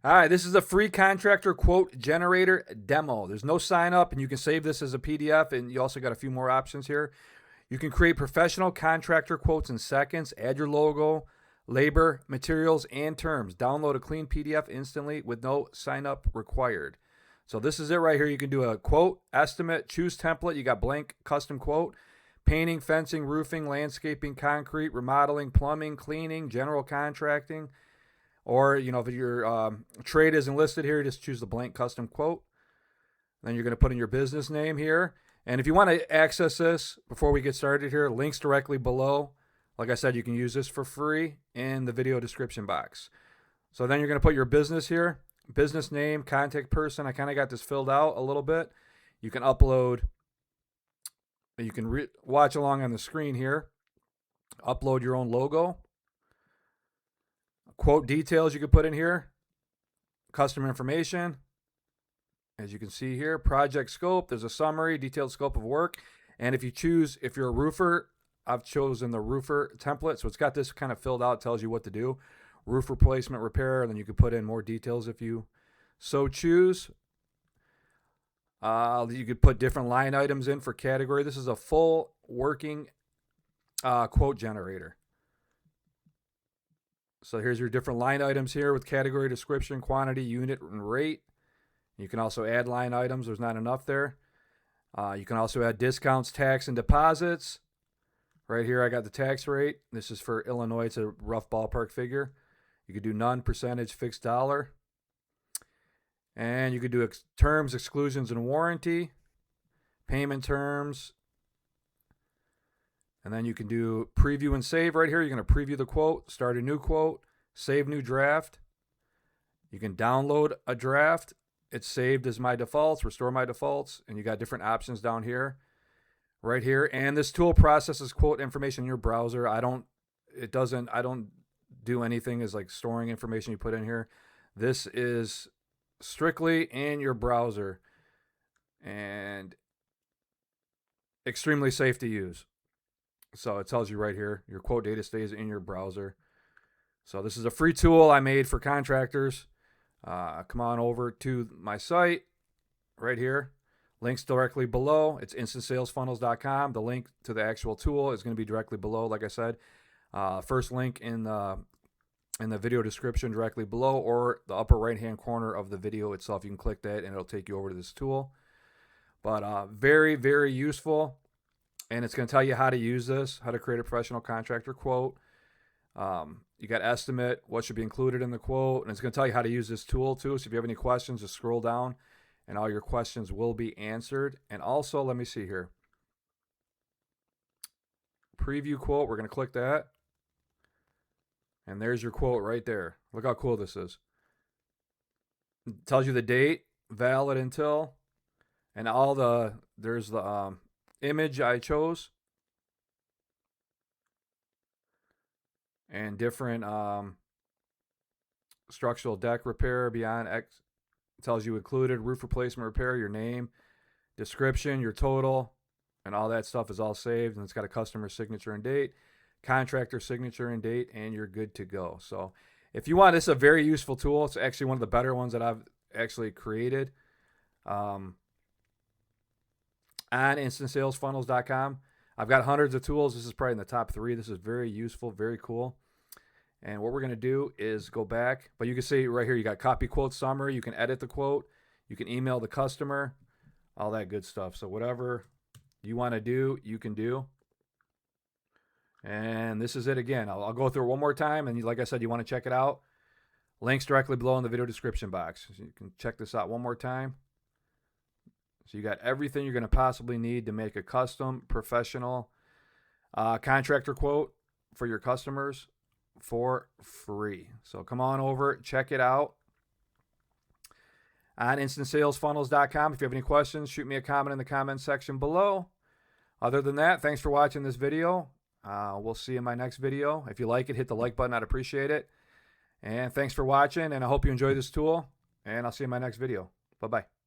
All right, this is a free contractor quote generator demo. There's no sign up, and you can save this as a PDF, and you also got a few more options here. You can create professional contractor quotes in seconds, add your logo, labor, materials, and terms. Download a clean PDF instantly with no sign up required. So this is it right here. You can do a quote, estimate, choose template. You got blank custom quote, painting, fencing, roofing, landscaping, concrete, remodeling, plumbing, cleaning, general contracting. Or, if your trade isn't listed here, just choose the blank custom quote. Then you're going to put in your business name here. And if you want to access this before we get started here, links directly below. Like I said, you can use this for free in the video description box. So then you're going to put your business here, business name, contact person. I kind of got this filled out a little bit. You can upload, you can watch along on the screen here, upload your own logo. Quote details you can put in here, customer information, as you can see here, project scope, there's a summary, detailed scope of work, and if you're a roofer, I've chosen the roofer template, so it's got this kind of filled out, tells you what to do, roof replacement, repair, and then you can put in more details if you so choose. You could put different line items in for category. This is a full working quote generator. So here's your different line items here with category, description, quantity, unit, and rate. You can also add line items. There's not enough there. You can also add discounts, tax, and deposits. Right here, I got the tax rate. This is for Illinois. It's a rough ballpark figure. You could do none, percentage, fixed dollar. And you could do terms, exclusions, and warranty, payment terms. And then you can do preview and save right here. You're going to preview the quote, start a new quote, save new draft. You can download a draft. It's saved as my defaults, restore my defaults, and you got different options down here, right here. And this tool processes quote information in your browser. I don't do anything as like storing information you put in here. This is strictly in your browser and extremely safe to use. So it tells you right here, your quote data stays in your browser. So this is a free tool I made for contractors. Come on over to my site right here. Links directly below. It's instantsalesfunnels.com. The link to the actual tool is going to be directly below, like I said. First link in the video description directly below, or the upper right-hand corner of the video itself. You can click that, and it'll take you over to this tool. But very, very useful. And it's going to tell you how to use this, how to create a professional contractor quote. You got estimate, what should be included in the quote. And it's going to tell you how to use this tool too. So if you have any questions, just scroll down and all your questions will be answered. And also, let me see here. Preview quote, we're going to click that. And there's your quote right there. Look how cool this is. It tells you the date, valid until, and there's the image I chose, and different structural deck repair beyond X. Tells you included, roof replacement repair, your name, description, your total, and all that stuff is all saved. And it's got a customer signature and date, contractor signature and date, and you're good to go. So if you want, this is a very useful tool. It's actually one of the better ones that I've actually created. On instantsalesfunnels.com. I've got hundreds of tools. This is probably in the top 3. This is very useful, very cool. And what we're going to do is go back. But you can see right here, you got copy quote summary. You can edit the quote. You can email the customer. All that good stuff. So whatever you want to do, you can do. And this is it again. I'll go through it one more time. And like I said, you want to check it out. Links directly below in the video description box. So you can check this out one more time. So you got everything you're going to possibly need to make a custom, professional contractor quote for your customers for free. So come on over, check it out on instantsalesfunnels.com. If you have any questions, shoot me a comment in the comment section below. Other than that, thanks for watching this video. We'll see you in my next video. If you like it, hit the like button. I'd appreciate it. And thanks for watching, and I hope you enjoy this tool. And I'll see you in my next video. Bye-bye.